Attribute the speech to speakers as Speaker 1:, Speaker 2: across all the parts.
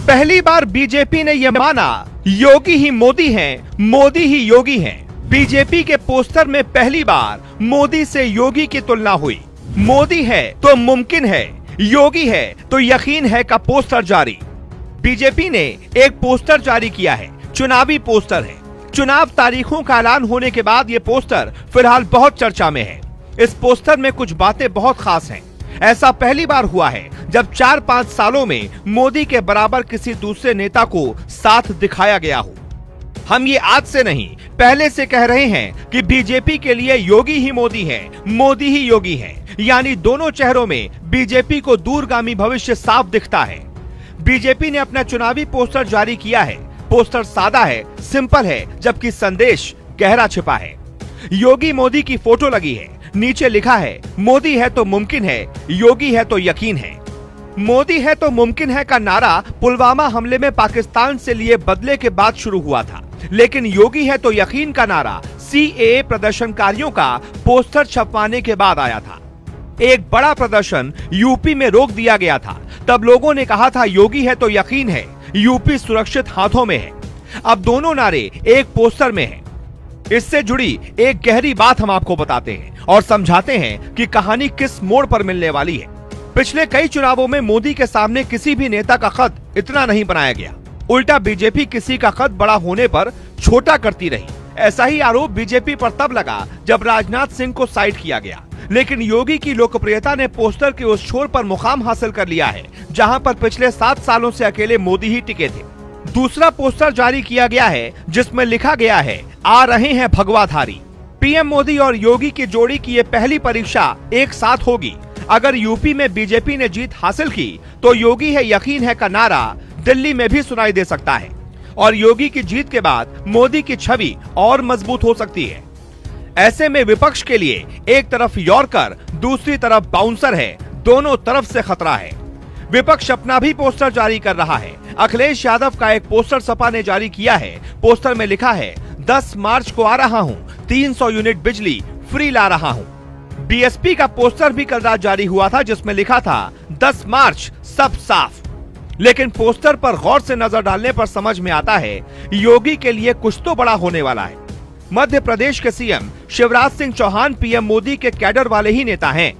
Speaker 1: पहली बार बीजेपी ने यह माना योगी ही मोदी हैं, मोदी ही योगी हैं। बीजेपी के पोस्टर में पहली बार मोदी से योगी की तुलना हुई। मोदी है तो मुमकिन है, योगी है तो यकीन है का पोस्टर जारी। बीजेपी ने एक पोस्टर जारी किया है, चुनावी पोस्टर है। चुनाव तारीखों का ऐलान होने के बाद ये पोस्टर फिलहाल बहुत चर्चा में है। इस पोस्टर में कुछ बातें बहुत खास हैं। ऐसा पहली बार हुआ है जब 4-5 सालों में मोदी के बराबर किसी दूसरे नेता को साथ दिखाया गया हो। हम ये आज से नहीं, पहले से कह रहे हैं कि बीजेपी के लिए योगी ही मोदी है, मोदी ही योगी है। यानी दोनों चेहरों में बीजेपी को दूरगामी भविष्य साफ दिखता है। बीजेपी ने अपना चुनावी पोस्टर जारी किया है। पोस्टर सादा है, सिंपल है, जबकि संदेश गहरा छिपा है। योगी मोदी की फोटो लगी है, नीचे लिखा है मोदी है तो मुमकिन है, योगी है तो यकीन है। मोदी है तो मुमकिन है का नारा पुलवामा हमले में पाकिस्तान से लिए बदले के बाद शुरू हुआ था, लेकिन योगी है तो यकीन का नारा सीएए प्रदर्शनकारियों का पोस्टर छपवाने के बाद आया था। एक बड़ा प्रदर्शन यूपी में रोक दिया गया था, तब लोगों ने कहा था योगी है तो यकीन है, यूपी सुरक्षित हाथों में है। अब दोनों नारे एक पोस्टर में हैं। इससे जुड़ी एक गहरी बात हम आपको बताते हैं और समझाते हैं कि कहानी किस मोड़ पर मिलने वाली है। पिछले कई चुनावों में मोदी के सामने किसी भी नेता का कद इतना नहीं बनाया गया, उल्टा बीजेपी किसी का कद बड़ा होने पर छोटा करती रही। ऐसा ही आरोप बीजेपी पर तब लगा जब राजनाथ सिंह को साइड किया गया, लेकिन योगी की लोकप्रियता ने पोस्टर के उस छोर पर मुकाम हासिल कर लिया है जहां पर पिछले 7 सालों से अकेले मोदी ही टिके थे। दूसरा पोस्टर जारी किया गया है जिसमें लिखा गया है आ रहे हैं भगवाधारी। पीएम मोदी और योगी की जोड़ी की ये पहली परीक्षा एक साथ होगी। अगर यूपी में बीजेपी ने जीत हासिल की तो योगी है यकीन है का नारा दिल्ली में भी सुनाई दे सकता है और योगी की जीत के बाद मोदी की छवि और मजबूत हो सकती है। ऐसे में विपक्ष के लिए एक तरफ यॉर्कर, दूसरी तरफ बाउंसर है, दोनों तरफ से खतरा है। विपक्ष अपना भी पोस्टर जारी कर रहा है। अखिलेश यादव का एक पोस्टर सपा ने जारी किया है। पोस्टर में लिखा है 10 मार्च को आ रहा हूं, 300 यूनिट बिजली फ्री ला रहा हूं। बीएसपी का पोस्टर भी कल रात जारी हुआ था जिसमें लिखा था 10 मार्च सब साफ। लेकिन पोस्टर पर गौर से नजर डालने पर समझ में आता है योगी के लिए कुछ तो बड़ा होने वाला है। मध्य प्रदेश के सीएम शिवराज सिंह चौहान पीएम मोदी के कैडर वाले ही नेता हैं।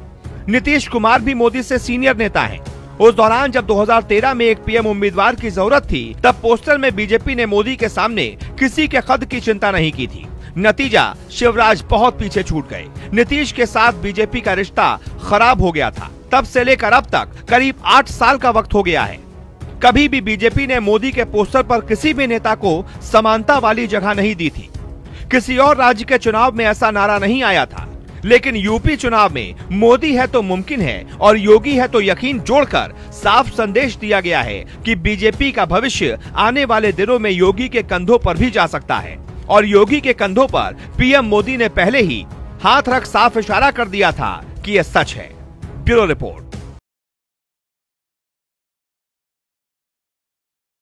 Speaker 1: नीतीश कुमार भी मोदी से सीनियर नेता हैं। उस दौरान जब 2013 में एक पीएम उम्मीदवार की जरूरत थी तब पोस्टर में बीजेपी ने मोदी के सामने किसी के कद की चिंता नहीं की थी। नतीजा शिवराज बहुत पीछे छूट गए। नीतीश के साथ बीजेपी का रिश्ता खराब हो गया था। तब से लेकर अब तक करीब 8 साल का वक्त हो गया है। कभी भी बीजेपी ने मोदी के पोस्टर पर किसी भी नेता को समानता वाली जगह नहीं दी थी। किसी और राज्य के चुनाव में ऐसा नारा नहीं आया था, लेकिन यूपी चुनाव में मोदी है तो मुमकिन है और योगी है तो यकीन जोड़कर साफ संदेश दिया गया है कि बीजेपी का भविष्य आने वाले दिनों में योगी के कंधों पर भी जा सकता है और योगी के कंधों पर पीएम मोदी ने पहले ही हाथ रख साफ इशारा कर दिया था कि यह सच है। Bureau report.